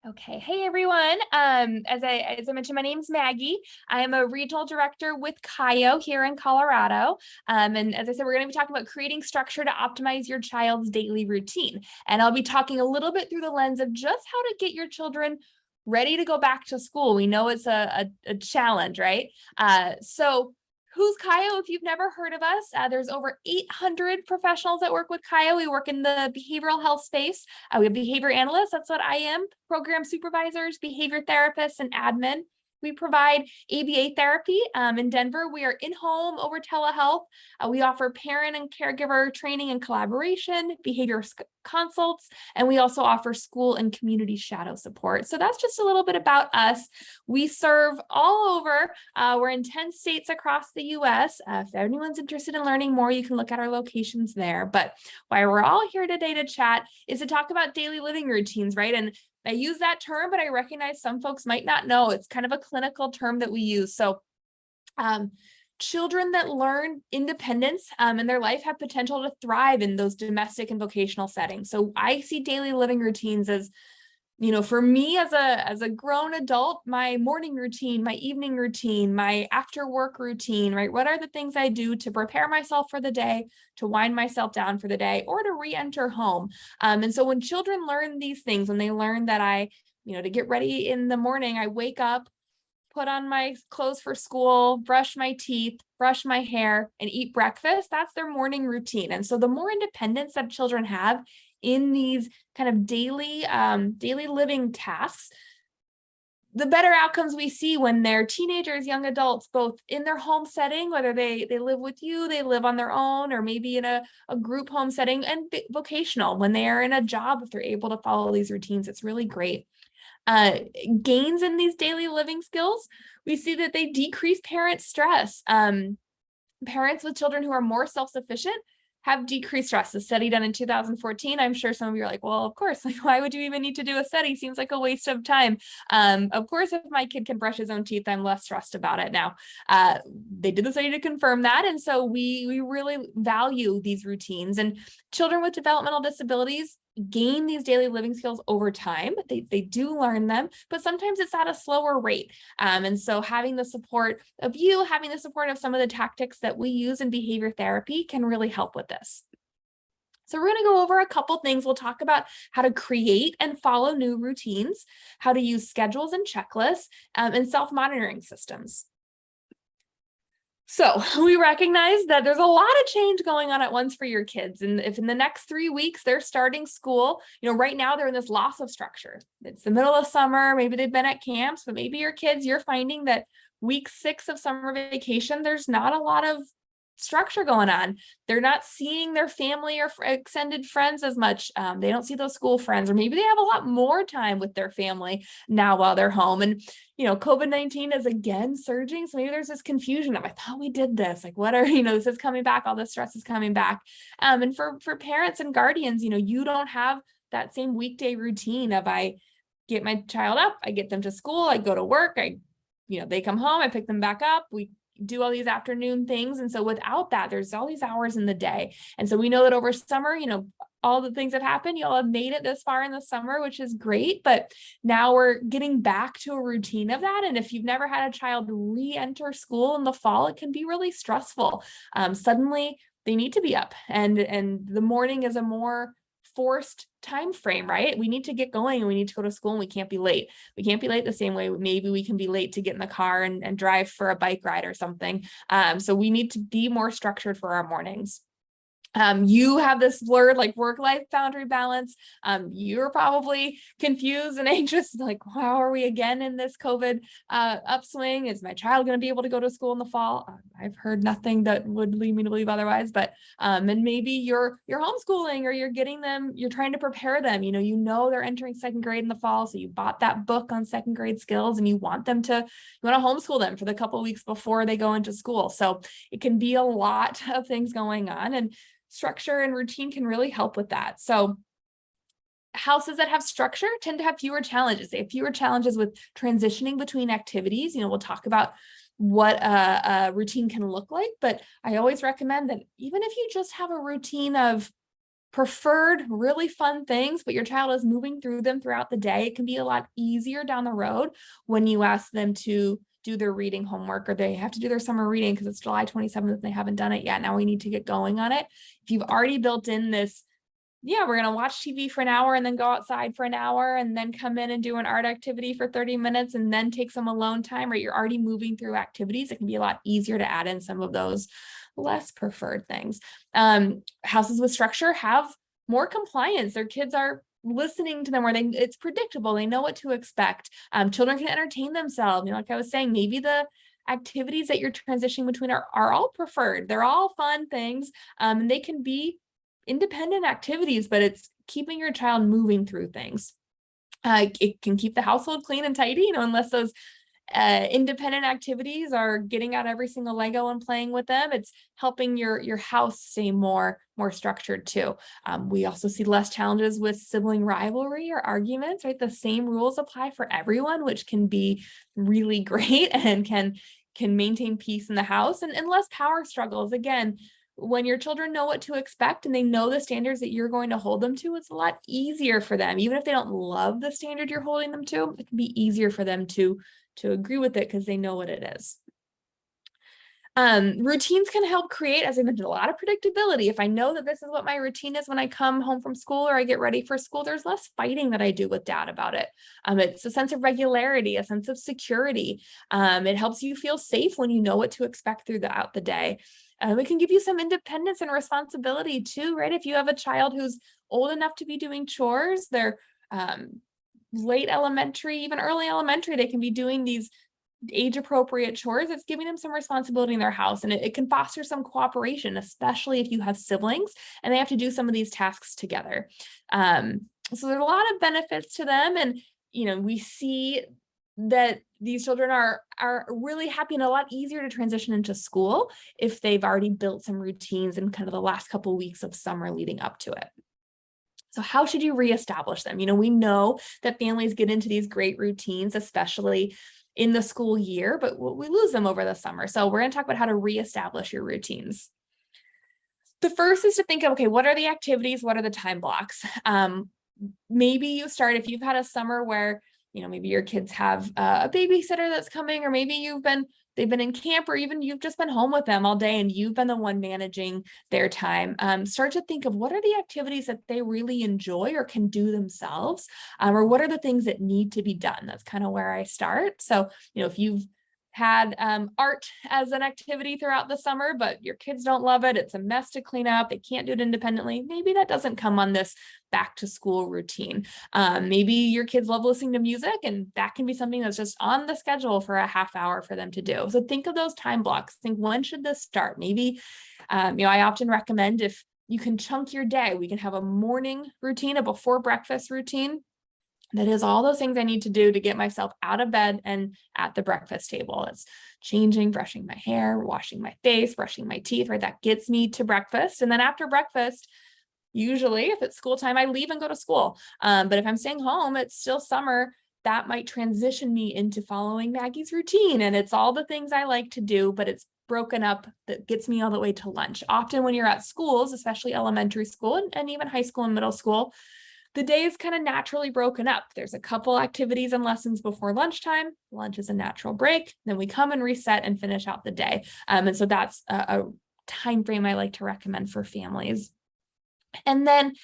Okay, hey everyone. As I mentioned, my name's Maggie. I am a regional director with CAIO here in Colorado. And as I said, we're going to be talking about creating structure to optimize your child's daily routine. And I'll be talking a little bit through the lens of just how to get your children ready to go back to school. We know it's a challenge, right? So who's CAIO? If you've never heard of us, there's over 800 professionals that work with CAIO. We work in the behavioral health space. We have behavior analysts, that's what I am, program supervisors, behavior therapists, and admin. We provide ABA therapy in Denver. We are in-home over telehealth. We offer parent and caregiver training and collaboration, behavior consults, and we also offer school and community shadow support. So that's just a little bit about us. We serve all over. We're in 10 states across the US. If anyone's interested in learning more, you can look at our locations there. But why we're all here today to chat is to talk about daily living routines, right? And I use that term, but I recognize some folks might not know. It's kind of a clinical term that we use. So children that learn independence in their life have potential to thrive in those domestic and vocational settings. So I see daily living routines as, for me as a grown adult, my morning routine, my evening routine, my after work routine, right? What are the things I do to prepare myself for the day, to wind myself down for the day, or to re-enter home? And so when children learn these things, when they learn that to get ready in the morning, I wake up, put on my clothes for school, brush my teeth, brush my hair, and eat breakfast, that's their morning routine. And so the more independence that children have in these kind of daily living tasks, the better outcomes we see when they're teenagers, young adults, both in their home setting, whether they live with you, they live on their own, or maybe in a group home setting, and vocational, when they are in a job, if they're able to follow these routines, it's really great. Gains in these daily living skills, we see that they decrease parent stress. Parents with children who are more self-sufficient have decreased stress. A study done in 2014. I'm sure some of you are like, well, of course, like, why would you even need to do a study? Seems like a waste of time. Of course, if my kid can brush his own teeth, I'm less stressed about it now. They did the study to confirm that. And so we really value these routines. And children with developmental disabilities gain these daily living skills over time. They do learn them, but sometimes it's at a slower rate. And so having the support of you, having the support of some of the tactics that we use in behavior therapy can really help with this. So we're going to go over a couple things. We'll talk about how to create and follow new routines, how to use schedules and checklists, and self-monitoring systems. So we recognize that there's a lot of change going on at once for your kids. And if in the next 3 weeks they're starting school, right now they're in this loss of structure. It's the middle of summer, maybe they've been at camps, but maybe your kids, you're finding that week 6 of summer vacation, there's not a lot of structure going on. They're not seeing their family or extended friends as much. They don't see those school friends, or maybe they have a lot more time with their family now while they're home. And COVID-19 is again surging. So maybe there's this confusion of, I thought we did this. Like, what are, this is coming back. All this stress is coming back. And for parents and guardians, you don't have that same weekday routine of, I get my child up, I get them to school, I go to work, they come home, I pick them back up, we do all these afternoon things. And so without that, there's all these hours in the day. And so we know that over summer, all the things that happen, y'all have made it this far in the summer, which is great. But now we're getting back to a routine of that. And if you've never had a child re-enter school in the fall, it can be really stressful. Suddenly they need to be up, and the morning is a more forced time frame, right? We need to get going, and we need to go to school, and we can't be late. We can't be late the same way maybe we can be late to get in the car and drive for a bike ride or something. So we need to be more structured for our mornings. You have this blurred like work-life boundary balance. You're probably confused and anxious, like, how are we again in this COVID upswing? Is my child going to be able to go to school in the fall? I've heard nothing that would lead me to believe otherwise, but and maybe you're homeschooling, or you're trying to prepare them. They're entering second grade in the fall, so you bought that book on second grade skills, and you want to homeschool them for the couple of weeks before they go into school. So it can be a lot of things going on, and structure and routine can really help with that. So houses that have structure tend to have fewer challenges. They have fewer challenges with transitioning between activities. We'll talk about what a routine can look like, but I always recommend that even if you just have a routine of preferred really fun things, but your child is moving through them throughout the day, it can be a lot easier down the road when you ask them to do their reading homework, or they have to do their summer reading because it's July 27th and they haven't done it yet. Now we need to get going on it. If you've already built in this, yeah, we're going to watch TV for an hour and then go outside for an hour and then come in and do an art activity for 30 minutes and then take some alone time, right? You're already moving through activities. It can be a lot easier to add in some of those less preferred things. Houses with structure have more compliance. Their kids are listening to them, where it's predictable. They know what to expect. Children can entertain themselves. Like I was saying, maybe the activities that you're transitioning between are all preferred. They're all fun things. And they can be independent activities, but it's keeping your child moving through things. It can keep the household clean and tidy, unless those independent activities are getting out every single Lego and playing with them. It's helping your house stay more structured too. We also see less challenges with sibling rivalry or arguments, right? The same rules apply for everyone, which can be really great and can maintain peace in the house, and less power struggles. Again, when your children know what to expect and they know the standards that you're going to hold them to, it's a lot easier for them. Even if they don't love the standard you're holding them to, it can be easier for them to agree with it because they know what it is. Routines can help create, as I mentioned, a lot of predictability. If I know that this is what my routine is when I come home from school or I get ready for school, there's less fighting that I do with dad about it. It's a sense of regularity, a sense of security. It helps you feel safe when you know what to expect throughout the day. It can give you some independence and responsibility too, right? If you have a child who's old enough to be doing chores, they're late elementary, even early elementary, they can be doing these age-appropriate chores. It's giving them some responsibility in their house, and it can foster some cooperation, especially if you have siblings and they have to do some of these tasks together. So there's a lot of benefits to them, and we see that these children are really happy and a lot easier to transition into school if they've already built some routines in kind of the last couple of weeks of summer leading up to it. So how should you reestablish them? We know that families get into these great routines, especially in the school year, but we lose them over the summer. So we're going to talk about how to reestablish your routines. The first is to think of, okay, what are the activities? What are the time blocks? Maybe you start, if you've had a summer where, maybe your kids have a babysitter that's coming, or maybe they've been in camp, or even you've just been home with them all day and you've been the one managing their time. Start to think of what are the activities that they really enjoy or can do themselves, or what are the things that need to be done. That's kind of where I start. So, if you've had art as an activity throughout the summer, but your kids don't love it, it's a mess to clean up, they can't do it independently, maybe that doesn't come on this back to school routine. Maybe your kids love listening to music, and that can be something that's just on the schedule for a half hour for them to do. So think of those time blocks. Think, when should this start? Maybe, I often recommend, if you can chunk your day, we can have a morning routine, a before breakfast routine. That is all those things I need to do to get myself out of bed and at the breakfast table. It's changing, brushing my hair, washing my face, brushing my teeth, right? That gets me to breakfast. And then after breakfast, usually if it's school time, I leave and go to school. But if I'm staying home, it's still summer, that might transition me into following Maggie's routine. And it's all the things I like to do, but it's broken up, that gets me all the way to lunch. Often when you're at schools, especially elementary school and even high school and middle school, the day is kind of naturally broken up. There's a couple activities and lessons before lunchtime. Lunch is a natural break. Then we come and reset and finish out the day. And so that's a time frame I like to recommend for families. And then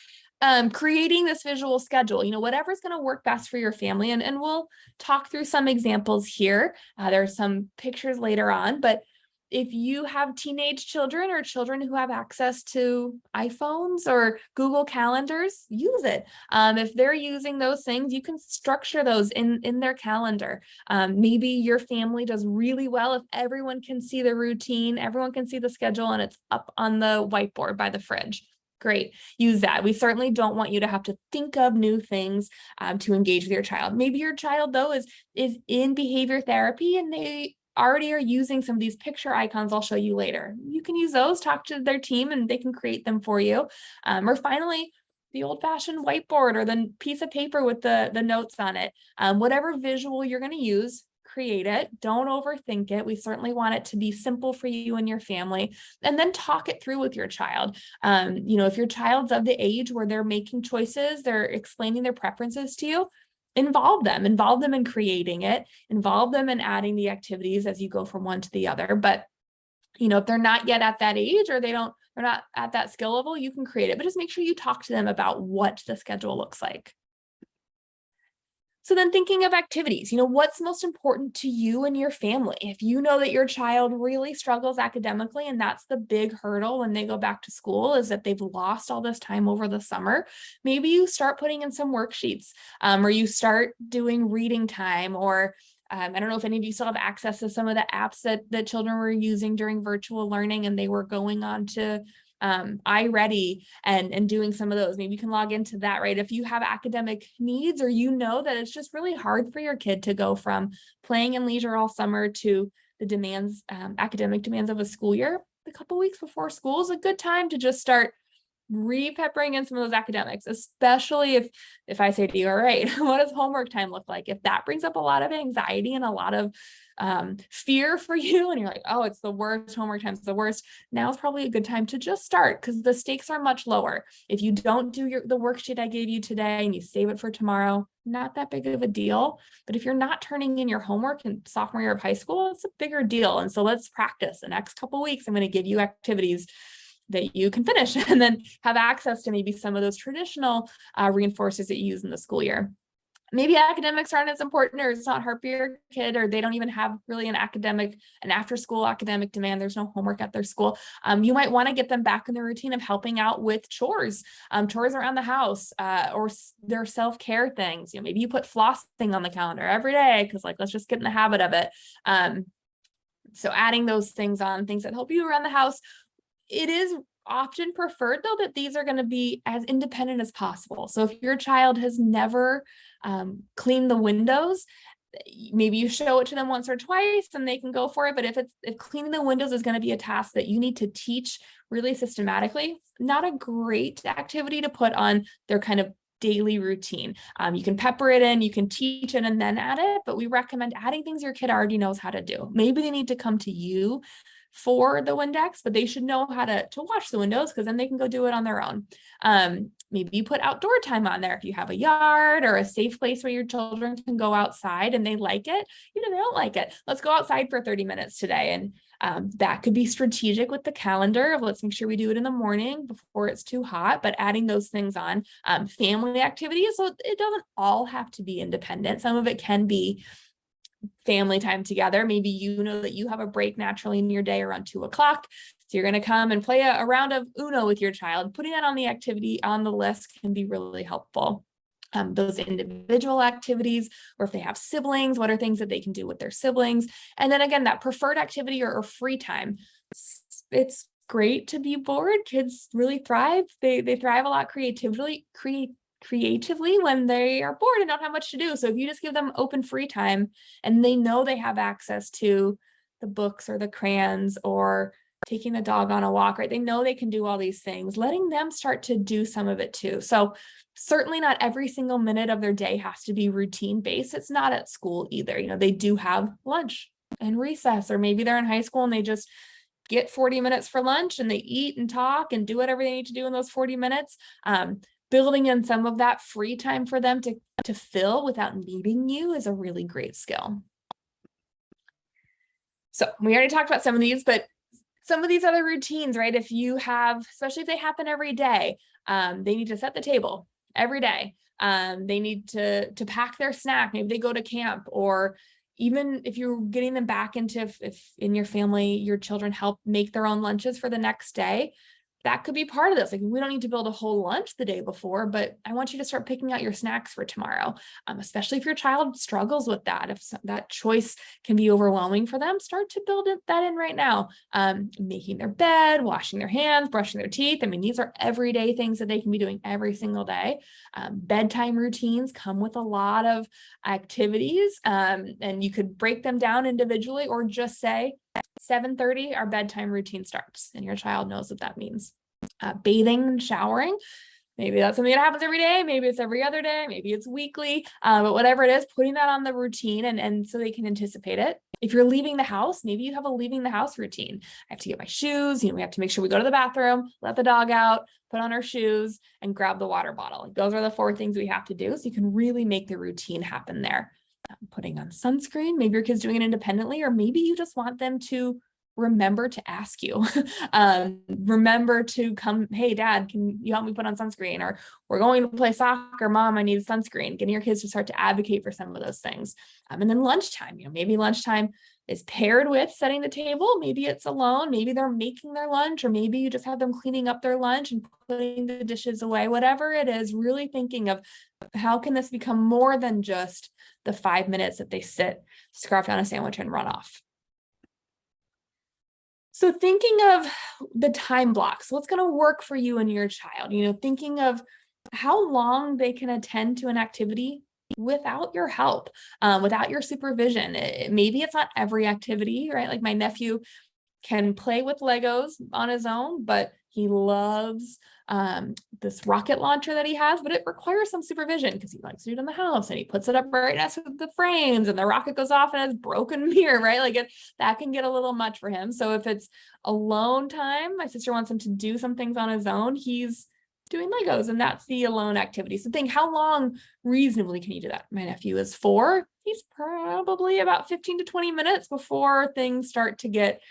creating this visual schedule, whatever's going to work best for your family. And we'll talk through some examples here. There are some pictures later on, but if you have teenage children or children who have access to iPhones or Google Calendars, use it. If they're using those things, you can structure those in their calendar. Maybe your family does really well if everyone can see the routine, everyone can see the schedule, and it's up on the whiteboard by the fridge. Great, use that. We certainly don't want you to have to think of new things to engage with your child. Maybe your child, though, is in behavior therapy and they already are using some of these picture icons I'll show you later. You can use those, talk to their team, and they can create them for you. Or finally, the old-fashioned whiteboard or the piece of paper with the notes on it. Whatever visual you're going to use, create it. Don't overthink it. We certainly want it to be simple for you and your family, and then talk it through with your child. If your child's of the age where they're making choices, they're explaining their preferences to you, involve them in creating it, involve them in adding the activities as you go from one to the other. But if they're not yet at that age, or they're not at that skill level, you can create it, but just make sure you talk to them about what the schedule looks like. So then thinking of activities, what's most important to you and your family? If you know that your child really struggles academically, and that's the big hurdle when they go back to school, is that they've lost all this time over the summer, maybe you start putting in some worksheets, or you start doing reading time, or I don't know if any of you still have access to some of the apps that children were using during virtual learning, and they were going on to iReady and doing some of those. Maybe you can log into that, right? If you have academic needs, or that it's just really hard for your kid to go from playing and leisure all summer to the demands, academic demands of a school year, a couple weeks before school is a good time to just start re-peppering in some of those academics, especially if I say to you, all right, what does homework time look like? If that brings up a lot of anxiety and a lot of fear for you, and you're like, oh, it's the worst, homework time's the worst, now is probably a good time to just start, because the stakes are much lower. If you don't do the worksheet I gave you today and you save it for tomorrow, not that big of a deal. But if you're not turning in your homework in sophomore year of high school, it's a bigger deal. And so let's practice. The next couple of weeks, I'm going to give you activities that you can finish, and then have access to maybe some of those traditional reinforcers that you use in the school year. Maybe academics aren't as important, or it's not hard for your kid, or they don't even have really an after school academic demand. There's no homework at their school. You might want to get them back in the routine of helping out with chores around the house, or their self-care things. Maybe you put flossing on the calendar every day, because let's just get in the habit of it. So adding those things on, things that help you around the house. It is often preferred, though, that these are going to be as independent as possible. So if your child has never cleaned the windows, maybe you show it to them once or twice and they can go for it. But if cleaning the windows is going to be a task that you need to teach really systematically, not a great activity to put on their kind of daily routine. You can pepper it in, you can teach it and then add it, but we recommend adding things your kid already knows how to do. Maybe they need to come to you for the Windex, but they should know how to wash the windows, because then they can go do it on their own. Maybe you put outdoor time on there if you have a yard or a safe place where your children can go outside and they like it. They don't like it, let's go outside for 30 minutes today. And that could be strategic with the calendar of, let's make sure we do it in the morning before it's too hot, but adding those things on. Family activities, so it doesn't all have to be independent. Some of it can be family time together. Maybe that you have a break naturally in your day around 2 o'clock. So you're going to come and play a round of Uno with your child. Putting that on the activity on the list can be really helpful. Those individual activities, or if they have siblings, what are things that they can do with their siblings? And then again, that preferred activity or free time. It's great to be bored. Kids really thrive. They thrive a lot creatively when they are bored and don't have much to do. So if you just give them open free time, and they know they have access to the books or the crayons or taking the dog on a walk, right? They know they can do all these things, letting them start to do some of it too. So certainly not every single minute of their day has to be routine based. It's not at school either. They do have lunch and recess, or maybe they're in high school and they just get 40 minutes for lunch and they eat and talk and do whatever they need to do in those 40 minutes. Building in some of that free time for them to fill without needing you is a really great skill. So we already talked about some of these, but some of these other routines, right? If you have, especially if they happen every day, they need to set the table every day. They need to pack their snack. Maybe they go to camp, or even if you're getting them back into, if in your family, your children help make their own lunches for the next day, that could be part of this. We don't need to build a whole lunch the day before, but I want you to start picking out your snacks for tomorrow, especially if your child struggles with that. If that choice can be overwhelming for them, start to build that in right now. Making their bed, washing their hands, brushing their teeth. These are everyday things that they can be doing every single day. Bedtime routines come with a lot of activities, and you could break them down individually, or just say, 7:30, our bedtime routine starts, and your child knows what that means. Bathing and showering. Maybe that's something that happens every day. Maybe it's every other day. Maybe it's weekly. But whatever it is, putting that on the routine and so they can anticipate it. If you're leaving the house, maybe you have a leaving the house routine. I have to get my shoes. We have to make sure we go to the bathroom, let the dog out, put on our shoes, and grab the water bottle. Those are the 4 things we have to do. So you can really make the routine happen there. Putting on sunscreen, maybe your kid's doing it independently, or maybe you just want them to remember to ask you, remember to come, hey, dad, can you help me put on sunscreen? Or we're going to play soccer, mom, I need sunscreen. Getting your kids to start to advocate for some of those things. And then lunchtime, maybe lunchtime is paired with setting the table. Maybe it's alone. Maybe they're making their lunch, or maybe you just have them cleaning up their lunch and putting the dishes away. Whatever it is, really thinking of how can this become more than just the 5 minutes that they sit, scarf down a sandwich, and run off. So thinking of the time blocks, what's going to work for you and your child, thinking of how long they can attend to an activity without your help, without your supervision. Maybe it's not every activity, right? Like my nephew can play with Legos on his own, but he loves this rocket launcher that he has, but it requires some supervision because he likes to do it in the house, and he puts it up right next to the frames, and the rocket goes off and has broken mirror, right? Like that can get a little much for him. So if it's alone time, my sister wants him to do some things on his own, he's doing Legos, and that's the alone activity. So think, how long reasonably can you do that? My nephew is 4. He's probably about 15 to 20 minutes before things start to get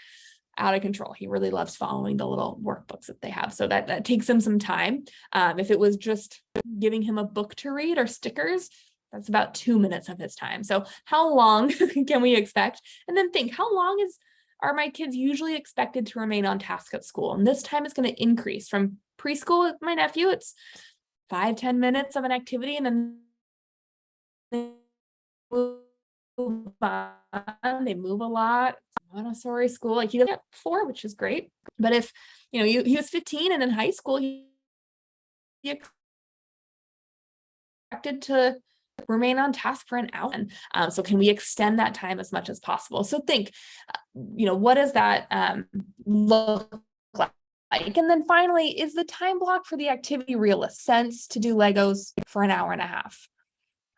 out of control. He really loves following the little workbooks that they have. So that takes him some time. If it was just giving him a book to read or stickers, that's about 2 minutes of his time. So how long can we expect? And then think, how long are my kids usually expected to remain on task at school? And this time is going to increase. From preschool with my nephew, it's 5-10 minutes of an activity, and then they move on. They move a lot. Montessori school, like he doesn't get 4, which is great. But if he was 15 and in high school, he expected to remain on task for an hour. So can we extend that time as much as possible? So think, what does that look like? And then finally, is the time block for the activity real? Sense to do Legos for an hour and a half?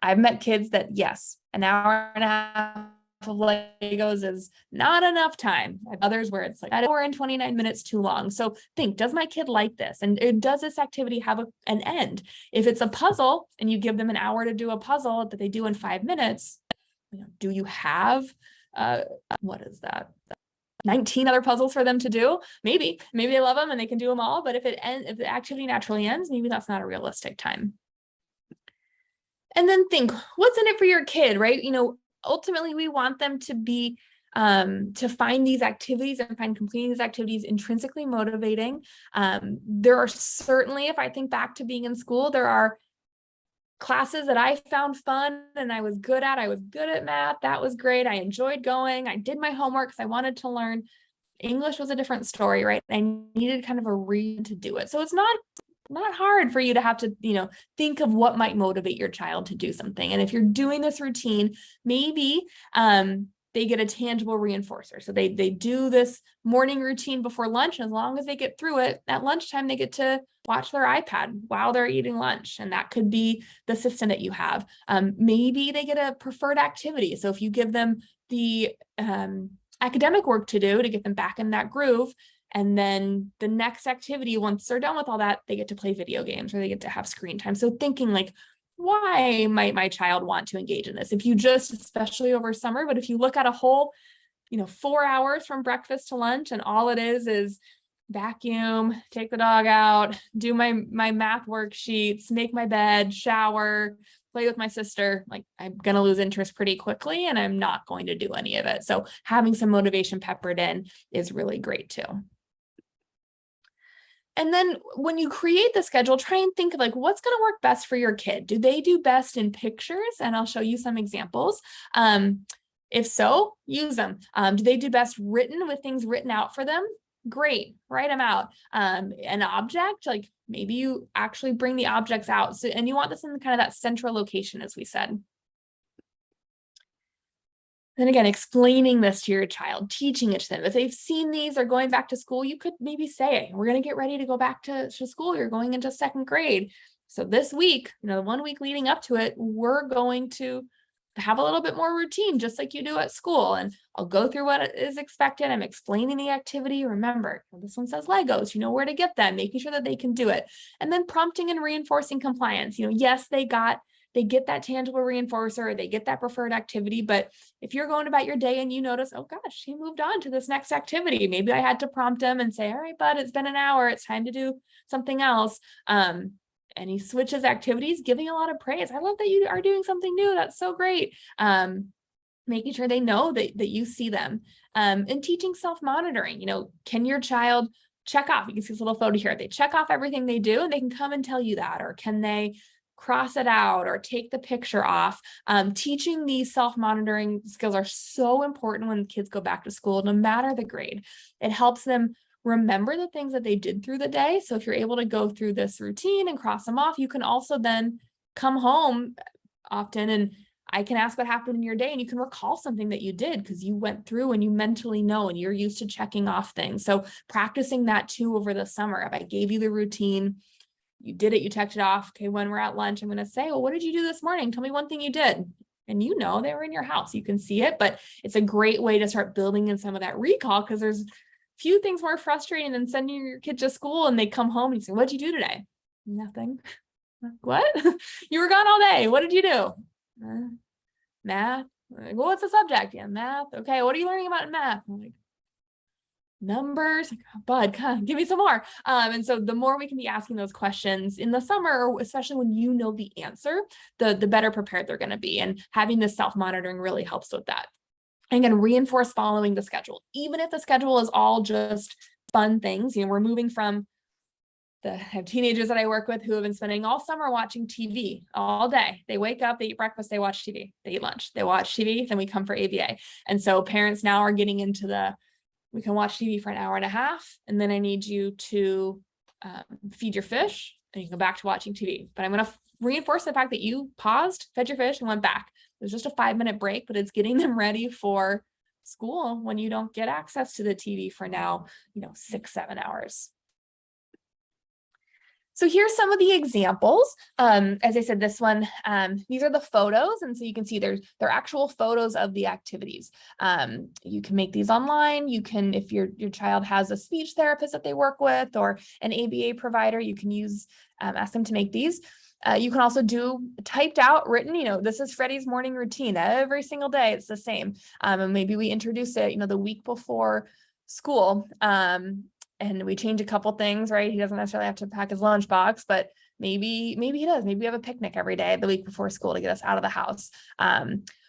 I've met kids that, yes, an hour and a half of Legos is not enough time. Others where it's like an hour and 29 minutes too long. So think, does my kid like this? And does this activity have an end? If it's a puzzle and you give them an hour to do a puzzle that they do in 5 minutes, do you have, what is that? 19 other puzzles for them to do? Maybe they love them and they can do them all. But if the activity naturally ends, maybe that's not a realistic time. And then think, what's in it for your kid, right? Ultimately, we want them to be, to find these activities and find completing these activities intrinsically motivating. There are certainly, if I think back to being in school, there are classes that I found fun and I was good at. I was good at math. That was great. I enjoyed going. I did my homework because I wanted to learn. English was a different story, right? I needed kind of a reason to do it. So it's not hard for you to have to, think of what might motivate your child to do something. And if you're doing this routine, maybe they get a tangible reinforcer. So they do this morning routine before lunch. And as long as they get through it, at lunchtime, they get to watch their iPad while they're eating lunch. And that could be the system that you have. Maybe they get a preferred activity. So if you give them the academic work to do to get them back in that groove, and then the next activity, once they're done with all that, they get to play video games or they get to have screen time. So thinking like, why might my child want to engage in this? If you just, especially over summer, but if you look at a whole, 4 hours from breakfast to lunch, and all it is vacuum, take the dog out, do my math worksheets, make my bed, shower, play with my sister, like I'm going to lose interest pretty quickly and I'm not going to do any of it. So having some motivation peppered in is really great too. And then when you create the schedule, try and think of like, what's going to work best for your kid? Do they do best in pictures? And I'll show you some examples. If so, use them. Do they do best written, with things written out for them? Great, write them out. An object, like maybe you actually bring the objects out. So, and you want this in kind of that central location, as we said. Then again, explaining this to your child, teaching it to them. If they've seen these or going back to school, you could maybe say, we're going to get ready to go back to school. You're going into second grade. So this week, the 1 week leading up to it, we're going to have a little bit more routine, just like you do at school. And I'll go through what is expected. I'm explaining the activity. Remember, this one says Legos, you know where to get them, making sure that they can do it. And then prompting and reinforcing compliance. Yes, they get that tangible reinforcer, or they get that preferred activity. But if you're going about your day and you notice, oh gosh, he moved on to this next activity, maybe I had to prompt him and say, all right, bud, it's been an hour. It's time to do something else. And he switches activities, giving a lot of praise. I love that you are doing something new. That's so great. Making sure they know that you see them. And teaching self-monitoring. Can your child check off? You can see this little photo here. They check off everything they do and they can come and tell you that. Or can they cross it out or take the picture off? Teaching these self-monitoring skills are so important when kids go back to school, no matter the grade. It helps them remember the things that they did through the day. So if you're able to go through this routine and cross them off, you can also then come home often and I can ask what happened in your day, and you can recall something that you did because you went through and you mentally know and you're used to checking off things. So practicing that too over the summer. If I gave you the routine, you did it, you checked it off. Okay, when we're at lunch, I'm going to say, well, what did you do this morning? Tell me one thing you did. And they were in your house. You can see it, but it's a great way to start building in some of that recall, because there's few things more frustrating than sending your kid to school and they come home and you say, what'd you do today? Nothing. What? You were gone all day. What did you do? Math. Like, well, what's the subject? Yeah, math. Okay, what are you learning about in math? I'm like, numbers. Like, oh, bud, give me some more. And so the more we can be asking those questions in the summer, especially when you know the answer, the better prepared they're going to be. And having this self-monitoring really helps with that. And again, reinforce following the schedule. Even if the schedule is all just fun things, we're moving from I have teenagers that I work with who have been spending all summer watching TV all day. They wake up, they eat breakfast, they watch TV, they eat lunch, they watch TV, then we come for ABA. And so parents now are getting into we can watch TV for an hour and a half, and then I need you to feed your fish, and you go back to watching TV. But I'm going to reinforce the fact that you paused, fed your fish, and went back. It was just a 5-minute break, but it's getting them ready for school when you don't get access to the TV for now, 6-7 hours. So here's some of the examples. As I said, this one, these are the photos. And so you can see they're actual photos of the activities. You can make these online. You can, if your child has a speech therapist that they work with or an ABA provider, you can ask them to make these. You can also do typed out, written, this is Freddie's morning routine. Every single day, it's the same. And maybe we introduce it, the week before school. And we change a couple things, right? He doesn't necessarily have to pack his lunchbox, but maybe he does. Maybe we have a picnic every day the week before school to get us out of the house.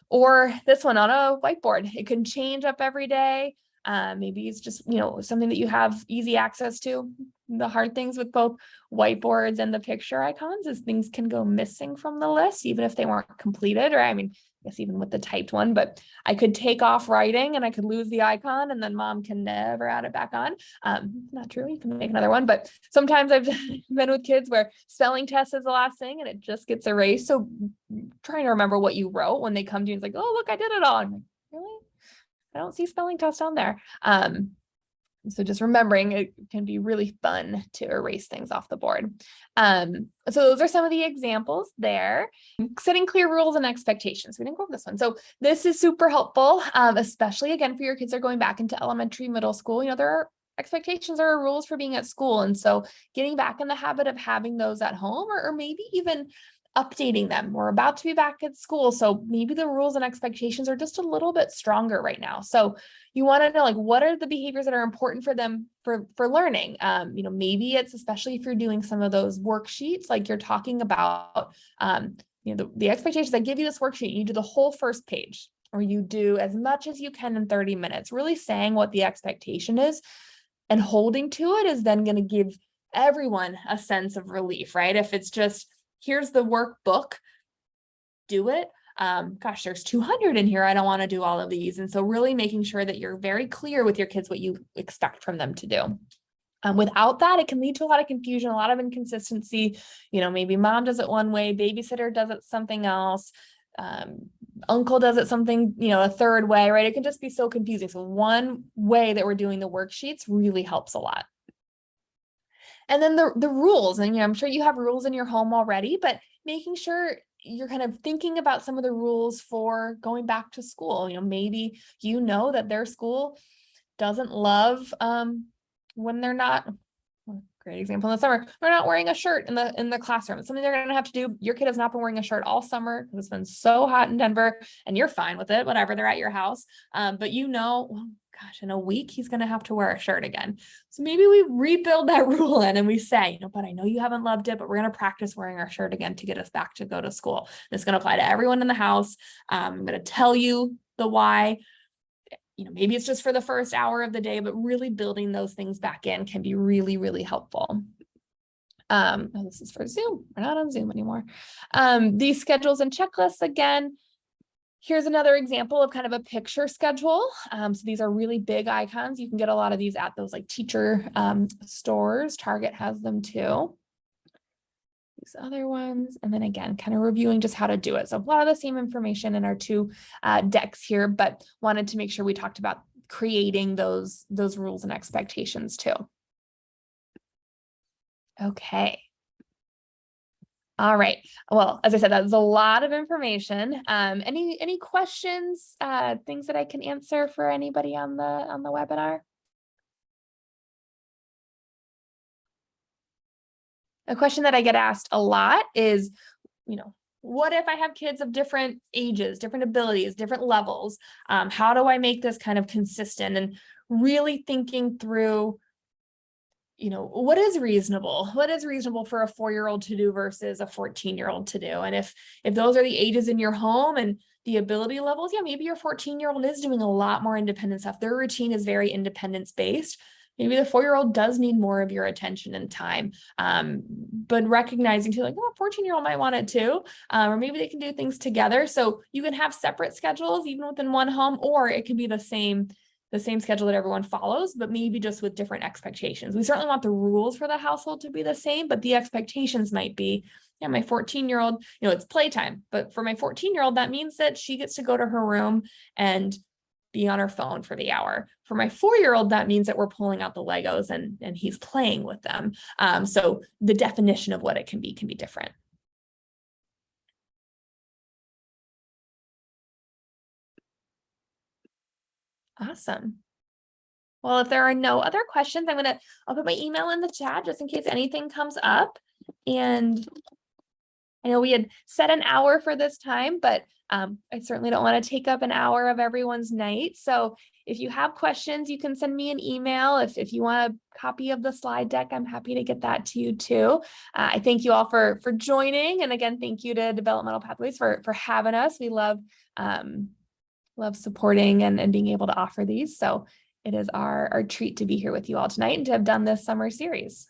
Or this one on a whiteboard, it can change up every day. Maybe it's just, something that you have easy access to. The hard things with both whiteboards and the picture icons is things can go missing from the list, even if they weren't completed, or I guess even with the typed one, but I could take off writing and I could lose the icon and then mom can never add it back on. Not true. You can make another one, but sometimes I've been with kids where spelling test is the last thing and it just gets erased. So trying to remember what you wrote when they come to you, it's like, oh, look, I did it all. I'm like, really? I don't see spelling test on there. So just remembering it can be really fun to erase things off the board. So those are some of the examples there. Setting clear rules and expectations. We didn't go over this one. So this is super helpful, especially again for your kids that are going back into elementary, middle school. There are expectations, there are rules for being at school. And so getting back in the habit of having those at home or maybe even updating them. We're about to be back at school. So maybe the rules and expectations are just a little bit stronger right now. So you want to know, what are the behaviors that are important for them for learning? Maybe it's, especially if you're doing some of those worksheets, like you're talking about, the expectations. I give you this worksheet, you do the whole first page, or you do as much as you can in 30 minutes, really saying what the expectation is and holding to it is then going to give everyone a sense of relief, right? If it's just, here's the workbook, do it. Gosh, there's 200 in here. I don't want to do all of these. And so really making sure that you're very clear with your kids what you expect from them to do. Without that, it can lead to a lot of confusion, a lot of inconsistency. Maybe mom does it one way, babysitter does it something else. uncle does it something, a third way, right? It can just be so confusing. So one way that we're doing the worksheets really helps a lot. And then the rules, and I'm sure you have rules in your home already, but making sure you're kind of thinking about some of the rules for going back to school. Maybe that their school doesn't love when they're not, great example in the summer, they're not wearing a shirt in the classroom. It's something they're going to have to do. Your kid has not been wearing a shirt all summer because it's been so hot in Denver, and you're fine with it, whatever, they're at your house. But well, gosh, in a week, he's going to have to wear a shirt again. So maybe we rebuild that rule in and we say, but I know you haven't loved it, but we're going to practice wearing our shirt again to get us back to go to school. And it's going to apply to everyone in the house. I'm going to tell you the why. Maybe it's just for the first hour of the day, but really building those things back in can be really, really helpful. This is for Zoom. We're not on Zoom anymore. These schedules and checklists, again, here's another example of kind of a picture schedule. So these are really big icons. You can get a lot of these at those like teacher stores. Target has them too. These other ones, and then again, kind of reviewing just how to do it. So a lot of the same information in our two decks here, but wanted to make sure we talked about creating those rules and expectations too. Okay. All right. Well, as I said, that was a lot of information. Any questions, things that I can answer for anybody on the webinar? A question that I get asked a lot is, what if I have kids of different ages, different abilities, different levels? How do I make this kind of consistent? And really thinking through, what is reasonable? What is reasonable for a 4-year-old to do versus a 14-year-old to do? And if those are the ages in your home and the ability levels, yeah, maybe your 14-year-old is doing a lot more independent stuff. Their routine is very independence based. Maybe the 4-year-old does need more of your attention and time, but recognizing too, like, oh, a 14-year-old might want it too, or maybe they can do things together. So you can have separate schedules even within one home, or it can be the same schedule that everyone follows, but maybe just with different expectations. We certainly want the rules for the household to be the same, but the expectations might be, yeah, my 14-year-old, it's playtime, but for my 14-year-old, that means that she gets to go to her room and be on her phone for the hour. For my 4-year-old, that means that we're pulling out the Legos and he's playing with them. So the definition of what it can be different. Awesome. Well, if there are no other questions, I'll put my email in the chat just in case anything comes up. And I know we had set an hour for this time, but I certainly don't want to take up an hour of everyone's night. So if you have questions, you can send me an email. If you want a copy of the slide deck, I'm happy to get that to you too. I thank you all for joining. And again, thank you to Developmental Pathways for having us. We love supporting and being able to offer these. So it is our treat to be here with you all tonight and to have done this summer series.